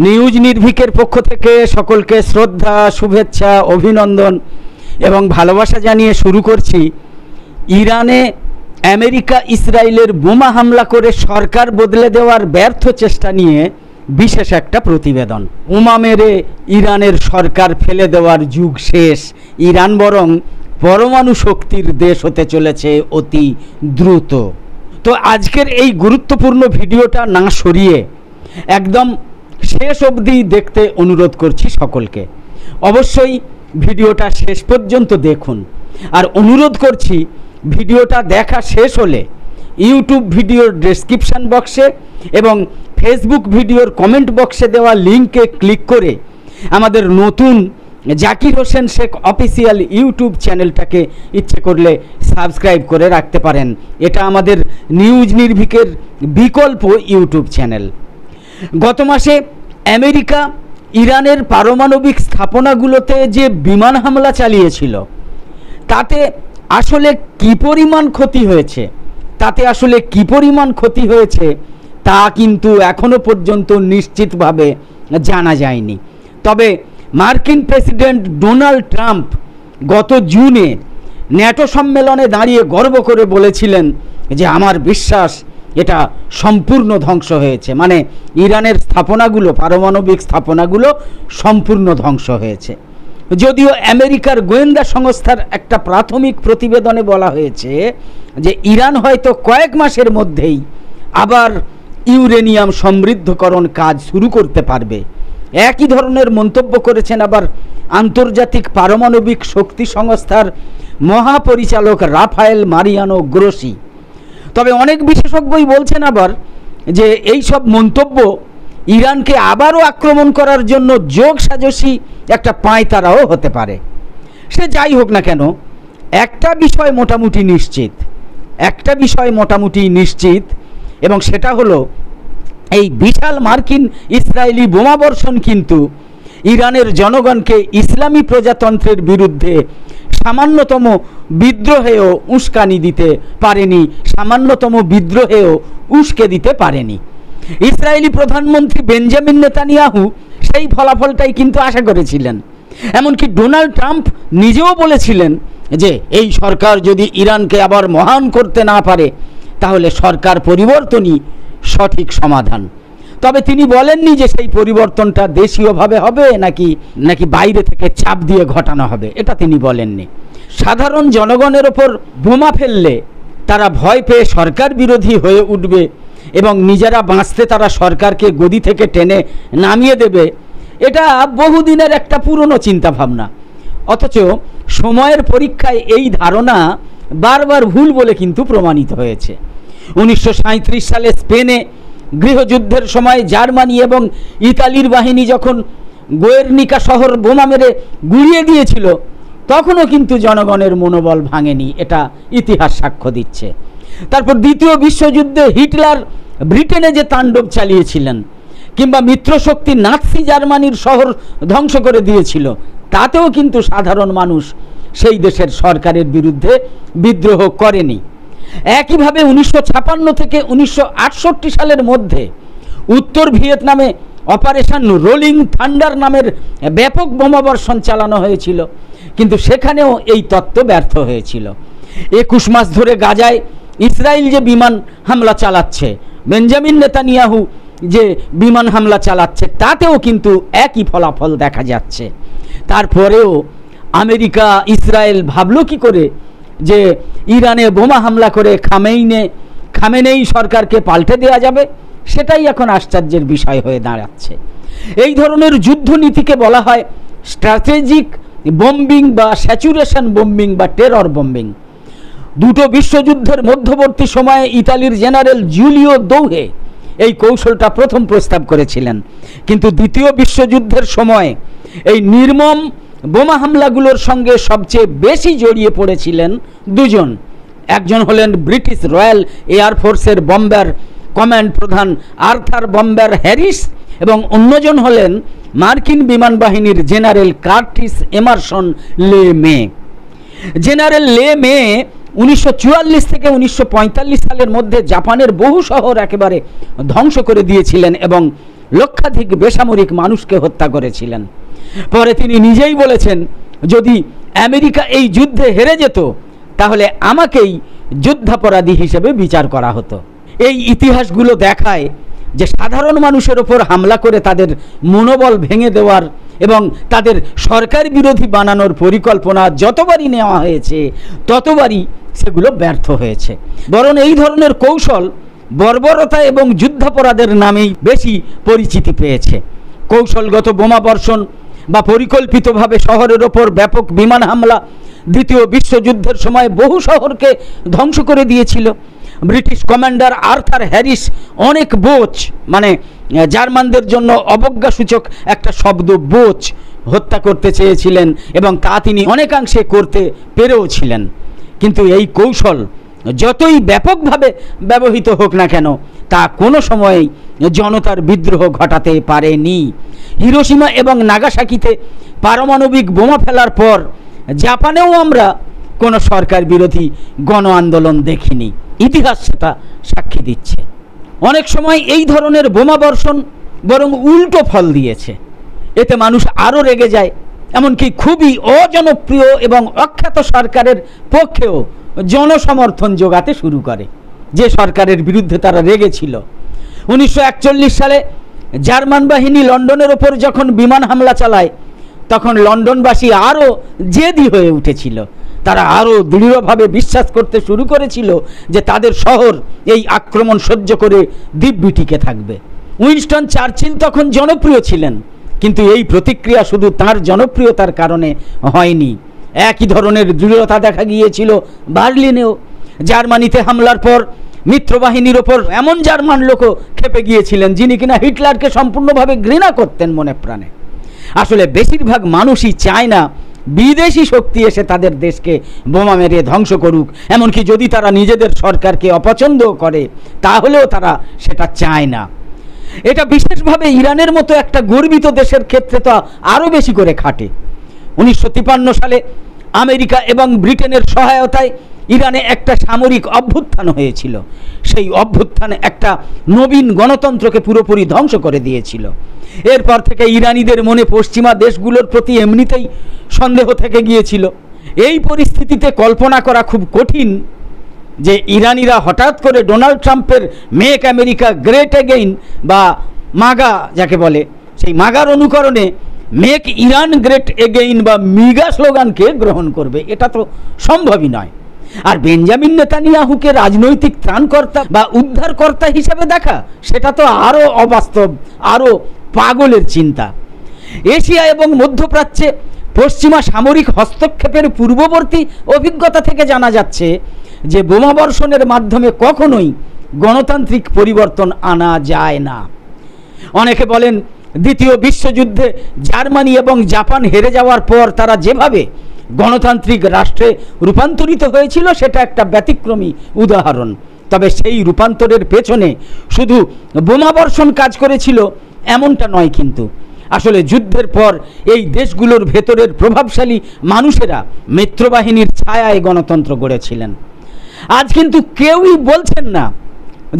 News নির্ভীকের পক্ষ থেকে সকলকে শ্রদ্ধা, শুভেচ্ছা, অভিনন্দন এবং ভালোবাসা জানিয়ে শুরু করছি ইরানে আমেরিকা ইসরায়েলের বোমা হামলা করে সরকার বদলে দেওয়ার ব্যর্থ চেষ্টা নিয়ে বিশেষ একটা প্রতিবেদন। বোমা মেরে ইরানের সরকার ফেলে দেওয়ার যুগ শেষ, ইরান বরং পরমাণু শক্তির দেশ হতে চলেছে অতি দ্রুত। তো আজকের এই গুরুত্বপূর্ণ ভিডিওটা না সরিয়ে একদম শেষ অবধি দেখতে অনুরোধ করছি সকলকে। অবশ্যই ভিডিওটা শেষ পর্যন্ত দেখুন, আর অনুরোধ করছি ভিডিওটা দেখা শেষ হলে ইউটিউব ভিডিওর ডেসক্রিপশান বক্সে এবং ফেসবুক ভিডিওর কমেন্ট বক্সে দেওয়া লিঙ্কে ক্লিক করে আমাদের নতুন জাকির হোসেন শেখ অফিসিয়াল ইউটিউব চ্যানেলটাকে ইচ্ছে করলে সাবস্ক্রাইব করে রাখতে পারেন। এটা আমাদের নিউজ নির্ভীকের বিকল্প ইউটিউব চ্যানেল। গত মাসে আমেরিকা ইরানের পারমাণবিক স্থাপনাগুলোতে যে বিমান হামলা চালিয়েছিল তাতে আসলে কী পরিমাণ ক্ষতি হয়েছে তা কিন্তু এখনো পর্যন্ত নিশ্চিতভাবে জানা যায়নি। তবে মার্কিন প্রেসিডেন্ট ডোনাল্ড ট্রাম্প গত জুনে ন্যাটো সম্মেলনে দাঁড়িয়ে গর্ব করে বলেছিলেন যে আমার বিশ্বাস এটা সম্পূর্ণ ধ্বংস হয়েছে, মানে ইরানের স্থাপনাগুলো, পারমাণবিক স্থাপনাগুলো সম্পূর্ণ ধ্বংস হয়েছে। যদিও আমেরিকার গোয়েন্দা সংস্থার একটা প্রাথমিক প্রতিবেদনে বলা হয়েছে যে ইরান হয়তো কয়েক মাসের মধ্যেই আবার ইউরেনিয়াম সমৃদ্ধকরণ কাজ শুরু করতে পারবে। একই ধরনের মন্তব্য করেছেন আবার আন্তর্জাতিক পারমাণবিক শক্তি সংস্থার মহাপরিচালক রাফায়েল মারিয়ানো গ্রোসি। তবে অনেক বিশেষজ্ঞই বলছেন আবার যে এই সব মন্তব্য ইরানকে আবারও আক্রমণ করার জন্য যোগসাজশী একটা পাঁয়তারাও হতে পারে। সে যাই হোক না কেন, একটা বিষয় মোটামুটি নিশ্চিত এবং সেটা হলো এই বিশাল মার্কিন ইসরায়েলি বোমাবর্ষণ কিন্তু ইরানের জনগণকে ইসলামী প্রজাতন্ত্রের বিরুদ্ধে সামান্যতম বিদ্রোহেও উস্কে দিতে পারেনি। ইসরায়েলি প্রধানমন্ত্রী বেঞ্জামিন নেতানিয়াহু সেই ফলাফলটাই কিন্তু আশা করেছিলেন। এমনকি ডোনাল্ড ট্রাম্প নিজেও বলেছিলেন যে এই সরকার যদি ইরানকে আবার মহান করতে না পারে তাহলে সরকার পরিবর্তনই সঠিক সমাধান। তবে তিনি বলেননি যে সেই পরিবর্তনটা দেশীয়ভাবে হবে নাকি বাইরে থেকে চাপ দিয়ে ঘটানো হবে, এটা তিনি বলেননি। সাধারণ জনগণের ওপর বোমা ফেললে তারা ভয় পেয়ে সরকার বিরোধী হয়ে উঠবে এবং নিজেরা বাঁচতে তারা সরকারকে গদি থেকে টেনে নামিয়ে দেবে, এটা বহুদিনের একটা পুরনো চিন্তাভাবনা। অথচ সময়ের পরীক্ষায় এই ধারণা বারবার ভুল বলে কিন্তু প্রমাণিত হয়েছে। 1937 সালে স্পেনে গৃহযুদ্ধের সময় জার্মানি এবং ইতালির বাহিনী যখন গোয়ের্নিকা শহর বোমা মেরে গুঁড়িয়ে দিয়েছিল তখনও কিন্তু জনগণের মনোবল ভাঙেনি, এটা ইতিহাস সাক্ষ্য দিচ্ছে। তারপর দ্বিতীয় বিশ্বযুদ্ধে হিটলার ব্রিটেনে যে তাণ্ডব চালিয়েছিলেন, কিংবা মিত্রশক্তি নাৎসি জার্মানির শহর ধ্বংস করে দিয়েছিল, তাতেও কিন্তু সাধারণ মানুষ সেই দেশের সরকারের বিরুদ্ধে বিদ্রোহ করেনি। একইভাবে 1956 থেকে 1968 সালের মধ্যে উত্তর ভিয়েতনামে অপারেশন রোলিং থান্ডার নামের ব্যাপক বোমাবর্ষণ চালানো হয়েছিল, কিন্তু সেখানেও এই তত্ত্ব ব্যর্থ হয়েছিল। 21 মাস ধরে গাজায় ইসরায়েল যে বিমান হামলা চালাচ্ছে, বেঞ্জামিন নেতানিয়াহু যে বিমান হামলা চালাচ্ছে, তাতেও কিন্তু একই ফলাফল দেখা যাচ্ছে। তারপরেও আমেরিকা ইসরায়েল ভাবলো কি করে যে ইরানে বোমা হামলা করে খামেনেই সরকারকে পাল্টে দেওয়া যাবে, সেটাই এখন আশ্চর্যের বিষয় হয়ে দাঁড়াচ্ছে। এই ধরনের যুদ্ধনীতিকে বলা হয় স্ট্র্যাটেজিক বোম্বিং বা স্যাচুরেশন বোম্বিং বা টেরর বোম্বিং। দুটো বিশ্বযুদ্ধের মধ্যবর্তী সময়ে ইতালির জেনারেল জুলিও দৌহে এই কৌশলটা প্রথম প্রস্তাব করেছিলেন, কিন্তু দ্বিতীয় বিশ্বযুদ্ধের সময় এই নির্মম বোমা হামলাগুলোর সঙ্গে সবচেয়ে বেশি জড়িয়ে পড়েছিলেন দুজন। একজন হলেন ব্রিটিশ রয়্যাল এয়ারফোর্সের বম্বার কমান্ড প্রধান আর্থার বম্বার হ্যারিস এবং অন্যজন হলেন মার্কিন বিমান বাহিনীর জেনারেল কার্টিস এমারসন লে মে। জেনারেল লে মে 1944 থেকে 1945 সালের মধ্যে জাপানের বহু শহর একেবারে ধ্বংস করে দিয়েছিলেন এবং লক্ষাধিক বেসামরিক মানুষকে হত্যা করেছিলেন। পরে তিনি নিজেই বলেছেন, যদি আমেরিকা এই যুদ্ধে হেরে যেত তাহলে আমাকেই যুদ্ধাপরাধী হিসেবে বিচার করা হতো। এই ইতিহাসগুলো দেখায় যে সাধারণ মানুষের ওপর হামলা করে তাদের মনোবল ভেঙে দেওয়ার এবং তাদের সরকার বিরোধী বানানোর পরিকল্পনা যতবারই নেওয়া হয়েছে ততবারই সেগুলো ব্যর্থ হয়েছে। বরং এই ধরনের কৌশল বর্বরতা এবং যুদ্ধাপরাধের নামেই বেশি পরিচিতি পেয়েছে। কৌশলগত বোমাবর্ষণ বা পরিকল্পিতভাবে শহরের ওপর ব্যাপক বিমান হামলা দ্বিতীয় বিশ্বযুদ্ধের সময় বহু শহরকে ধ্বংস করে দিয়েছিল। ব্রিটিশ কমান্ডার আর্থার হ্যারিস অনেক বোচ, মানে জার্মানদের জন্য অবজ্ঞাসূচক একটা শব্দ বোচ, হত্যা করতে চেয়েছিলেন এবং তা তিনি অনেকাংশে করতে পেরেও ছিলেন। কিন্তু এই কৌশল যতই ব্যাপকভাবে ব্যবহৃত হোক না কেন তা কোনো সময়েই জনতার বিদ্রোহ ঘটাতে পারেনি। হিরোশিমা এবং নাগাসাকিতে পারমাণবিক বোমা ফেলার পর জাপানেও আমরা কোনো সরকার বিরোধী গণ আন্দোলন দেখিনি। ইতিহাস সেটা সাক্ষী দিচ্ছে। অনেক সময় এই ধরনের বোমা বর্ষণ বরং উল্টো ফল দিয়েছে। এতে মানুষ আরও রেগে যায়, এমনকি খুবই অজনপ্রিয় এবং অখ্যাত সরকারের পক্ষেও জনসমর্থন জোগাতে শুরু করে, যে সরকারের বিরুদ্ধে তারা রেগেছিল। 1941 সালে জার্মান বাহিনী লন্ডনের ওপর যখন বিমান হামলা চালায় তখন লন্ডনবাসী আরও জেদি হয়ে উঠেছিল। তারা আরও দৃঢ়ভাবে বিশ্বাস করতে শুরু করেছিল যে তাদের শহর এই আক্রমণ সহ্য করে দিব্যি টিকে থাকবে। উইনস্টন চার্চিল তখন জনপ্রিয় ছিলেন, কিন্তু এই প্রতিক্রিয়া শুধু তার জনপ্রিয়তার কারণে হয়নি। একই ধরনের দৃঢ়তা দেখা গিয়েছিল বার্লিনেও। জার্মানিতে হামলার পর মিত্রবাহিনীর ওপর এমন জার্মান লোকও খেপে গিয়েছিলেন যিনি কিনা হিটলারকে সম্পূর্ণভাবে ঘৃণা করতেন মনে প্রাণে। আসলে বেশিরভাগ মানুষই চায় না বিদেশি শক্তি এসে তাদের দেশকে বোমা মেরে ধ্বংস করুক, এমনকি যদি তারা নিজেদের সরকারকে অপছন্দ করে তাহলেও তারা সেটা চায় না। এটা বিশেষভাবে ইরানের মতো একটা গর্বিত দেশের ক্ষেত্রে তো আরও বেশি করে খাটে। 1953 সালে আমেরিকা এবং ব্রিটেনের সহায়তায় ইরানে একটা সামরিক অভ্যুত্থান হয়েছিল। সেই অভ্যুত্থান একটা নবীন গণতন্ত্রকে পুরোপুরি ধ্বংস করে দিয়েছিল। এরপর থেকে ইরানিদের মনে পশ্চিমা দেশগুলোর প্রতি এমনিতেই সন্দেহ থেকে গিয়েছিল। এই পরিস্থিতিতে কল্পনা করা খুব কঠিন যে ইরানিরা হঠাৎ করে ডোনাল্ড ট্রাম্পের মেক আমেরিকা গ্রেট এগেইন বা মাগা যাকে বলে সেই মাগার অনুকরণে মেক ইরান গ্রেট এগেইন বা মিগা স্লোগানকে গ্রহণ করবে, এটা তো সম্ভবই নয়। আর বেঞ্জামিন নেতানিয়াহুকে রাজনৈতিক ত্রাণকর্তা বা উদ্ধারকর্তা হিসেবে দেখা, সেটা তো আরও অবাস্তব, আরও পাগলের চিন্তা। এশিয়া এবং মধ্যপ্রাচ্যে পশ্চিমা সামরিক হস্তক্ষেপের পূর্ববর্তী অভিজ্ঞতা থেকে জানা যাচ্ছে যে বোমাবর্ষণের মাধ্যমে কখনোই গণতান্ত্রিক পরিবর্তন আনা যায় না। অনেকে বলেন দ্বিতীয় বিশ্বযুদ্ধে জার্মানি এবং জাপান হেরে যাওয়ার পর তারা যেভাবে গণতান্ত্রিক রাষ্ট্রে রূপান্তরিত হয়েছিল সেটা একটা ব্যতিক্রমী উদাহরণ। তবে সেই রূপান্তরের পেছনে শুধু বোমাবর্ষণ কাজ করেছিল এমনটা নয়, কিন্তু আসলে যুদ্ধের পর এই দেশগুলোর ভেতরের প্রভাবশালী মানুষেরা মিত্রবাহিনীর ছায়ায় গণতন্ত্র গড়েছিলেন। আজ কিন্তু কেউই বলছেন না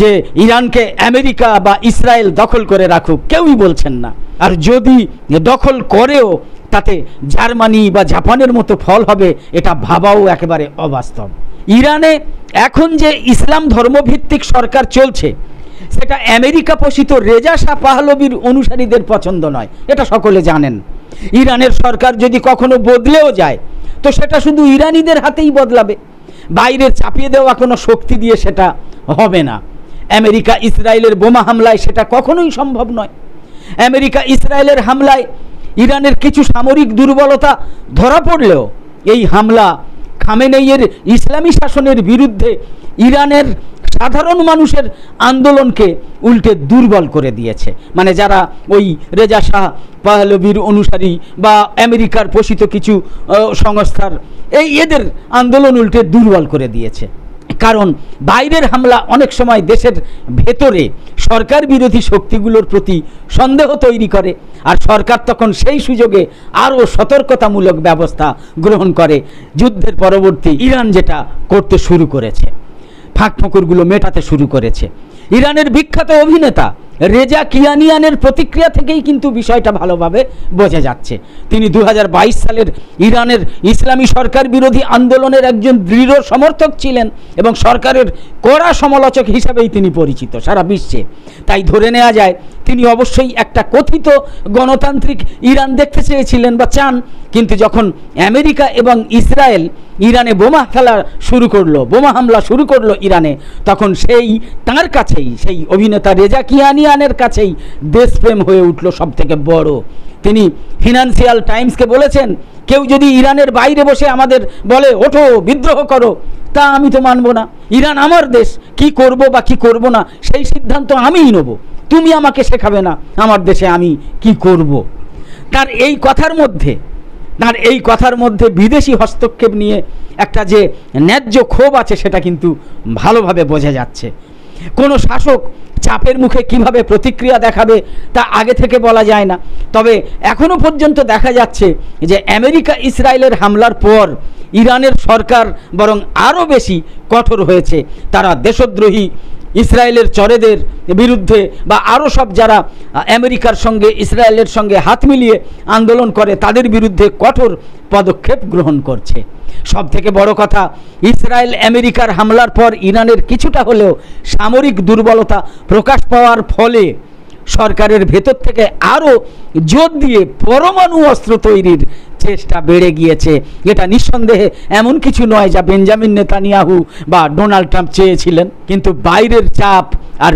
যে ইরানকে আমেরিকা বা ইসরায়েল দখল করে রাখুক, কেউই বলছেন না। আর যদি দখল করেও তাতে জার্মানি বা জাপানের মতো ফল হবে এটা ভাবাও একেবারে অবাস্তব। ইরানে এখন যে ইসলাম ধর্মভিত্তিক সরকার চলছে সেটা আমেরিকা পোষিত রেজা শাহ পাহলবির অনুসারীদের পছন্দ নয়, এটা সকলে জানেন। ইরানের সরকার যদি কখনো বদলেও যায় তো সেটা শুধু ইরানিদের হাতেই বদলাবে, বাইরের চাপিয়ে দেওয়া কোনো শক্তি দিয়ে সেটা হবে না। আমেরিকা ইসরায়েলের বোমা হামলায় সেটা কখনোই সম্ভব নয়। আমেরিকা ইসরায়েলের হামলায় ইরানের কিছু সামরিক দুর্বলতা ধরা পড়লেও এই হামলা খামেনেইয়ের ইসলামী শাসনের বিরুদ্ধে ইরানের সাধারণ মানুষের আন্দোলনকে উল্টে দুর্বল করে দিয়েছে। মানে যারা ওই রেজা শাহ পাহলবির অনুসারী বা আমেরিকার পোষিত কিছু সংস্থার এদের আন্দোলন উল্টে দুর্বল করে দিয়েছে। কারণ বাইরের হামলা অনেক সময় দেশের ভেতরে সরকার বিরোধী শক্তিগুলোর প্রতি সন্দেহ তৈরি করে, আর সরকার তখন সেই সুযোগে আরও সতর্কতামূলক ব্যবস্থা গ্রহণ করে। যুদ্ধের পরবর্তী ইরান যেটা করতে শুরু করেছে, ফাঁকফোকরগুলো মেটাতে শুরু করেছে। ইরানের বিখ্যাত অভিনেতা রেজা কিয়ানিয়ানের প্রতিক্রিয়া থেকেই কিন্তু বিষয়টা ভালোভাবে বোঝা যাচ্ছে। তিনি 2022 সালের ইরানের ইসলামী সরকার বিরোধী আন্দোলনের একজন দৃঢ় সমর্থক ছিলেন এবং সরকারের কড়া সমালোচক হিসাবেই তিনি পরিচিত সারা বিশ্বে। তাই ধরে নেওয়া যায় তিনি অবশ্যই একটা কথিত গণতান্ত্রিক ইরান দেখতে চেয়েছিলেন বা চান। কিন্তু যখন আমেরিকা এবং ইসরায়েল ইরানে বোমা হামলা শুরু করলো ইরানে, তখন তার কাছেই, সেই অভিনেতা রেজা কিয়ানিয়ানের কাছেই দেশপ্রেম হয়ে উঠল সব থেকে বড়। তিনি ফিনান্সিয়াল টাইমসকে বলেছেন, কেউ যদি ইরানের বাইরে বসে আমাদের বলে ওঠো বিদ্রোহ করো, তা আমি তো মানব না। ইরান আমার দেশ, কি করব বা কি করব না সেই সিদ্ধান্ত আমিই নেব, তুমি আমাকে শেখাবে না আমার দেশে আমি কি করব। তার এই কথার মধ্যে বিদেশি হস্তক্ষেপ নিয়ে একটা যে ন্যায্য ক্ষোভ আছে সেটা কিন্তু ভালোভাবে বোঝা যাচ্ছে। কোনো শাসক চাপের মুখে কিভাবে প্রতিক্রিয়া দেখাবে তা আগে থেকে বলা যায় না। তবে এখনও পর্যন্ত দেখা যাচ্ছে যে আমেরিকা ইসরায়েলের হামলার পর ইরানের সরকার বরং আরও বেশি কঠোর হয়েছে। তারা দেশদ্রোহী ইসরায়েলের চরেদের বিরুদ্ধে বা আরও সব যারা আমেরিকার সঙ্গে ইসরায়েলের সঙ্গে হাত মিলিয়ে আন্দোলন করে তাদের বিরুদ্ধে কঠোর পদক্ষেপ গ্রহণ করছে। সব থেকে বড় কথা, ইসরায়েল আমেরিকার হামলার পর ইরানের কিছুটা হলেও সামরিক দুর্বলতা প্রকাশ পাওয়ার ফলে সরকারের ভেতর থেকে আরও জোর দিয়ে পরমাণু অস্ত্র তৈরির চেষ্টা বেড়ে গিয়েছে। এটা নিঃসন্দেহে এমন কিছু নয় যা বেঞ্জামিন নেতানিয়াহু বা ডোনাল্ড ট্রাম্প চেয়েছিলেন। কিন্তু বাইরের চাপ আর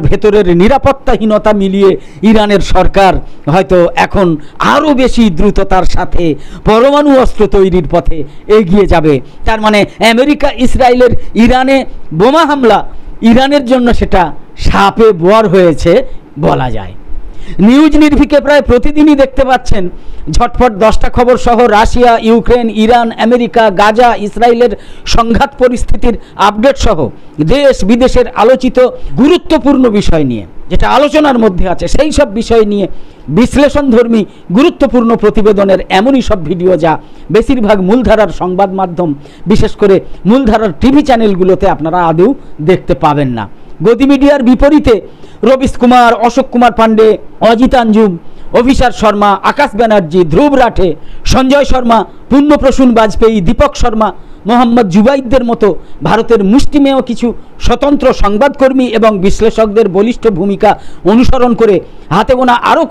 ভেতরের নিরাপত্তাহীনতা মিলিয়ে ইরানের সরকার হয়তো এখন আরও বেশি দ্রুততার সাথে পরমাণু অস্ত্র তৈরির পথে এগিয়ে যাবে। তার মানে আমেরিকা ইসরায়েলের ইরানে বোমা হামলা ইরানের জন্য সেটা সাপে বর হয়েছে বলা যায়। নিউজ নির্ভীকে প্রায় প্রতিদিনই দেখতে পাচ্ছেন ঝটপট 10টা খবর সহ Russia, Ukraine, Iran, America, Gaza, ইসরায়েলের সংঘাত পরিস্থিতির আপডেট সহ দেশ বিদেশের আলোচিত গুরুত্বপূর্ণ বিষয় নিয়ে, যেটা আলোচনার মধ্যে আছে সেই সব বিষয় নিয়ে বিশ্লেষণধর্মী গুরুত্বপূর্ণ প্রতিবেদনের এমনই সব ভিডিও যা বেশিরভাগ মূলধারার সংবাদ মাধ্যম, বিশেষ করে মূলধারার টিভি চ্যানেলগুলোতে আপনারা আদৌ দেখতে পাবেন না। গদি মিডিয়ার বিপরীতে রবিশ কুমার, অশোক কুমার পাণ্ডে, অজিত আঞ্জুম, অভিষার শর্মা, আকাশ ব্যানার্জি, ধ্রুব রাঠে, সঞ্জয় শর্মা, পুণ্যপ্রসূন বাজপেয়ী, দীপক শর্মা, মোহাম্মদ জুবাইদদের মতো ভারতের মুষ্টিমেয় কিছু স্বতন্ত্র সংবাদকর্মী এবং বিশ্লেষকদের বলিষ্ঠ ভূমিকা অনুসরণ করে হাতে গোনা আরও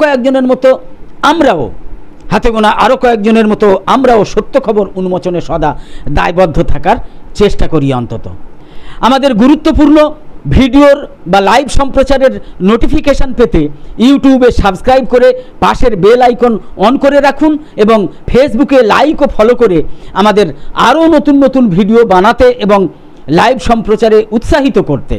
কয়েকজনের মতো আমরাও সত্য খবর উন্মোচনে সদা দায়বদ্ধ থাকার চেষ্টা করি। অন্তত আমাদের গুরুত্বপূর্ণ ভিডিওর বা লাইভ সম্প্রচারের নোটিফিকেশান পেতে ইউটিউবে সাবস্ক্রাইব করে পাশের বেল আইকন অন করে রাখুন এবং ফেসবুকে লাইক ও ফলো করে আমাদের আরও নতুন নতুন ভিডিও বানাতে এবং লাইভ সম্প্রচারে উৎসাহিত করতে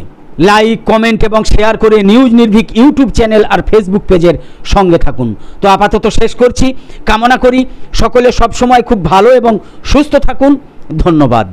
লাইক, কমেন্ট এবং শেয়ার করে নিউজ নির্ভীক ইউটিউব চ্যানেল আর ফেসবুক পেজের সঙ্গে থাকুন। তো আপাতত শেষ করছি। কামনা করি সকলে সবসময় খুব ভালো এবং সুস্থ থাকুন। ধন্যবাদ।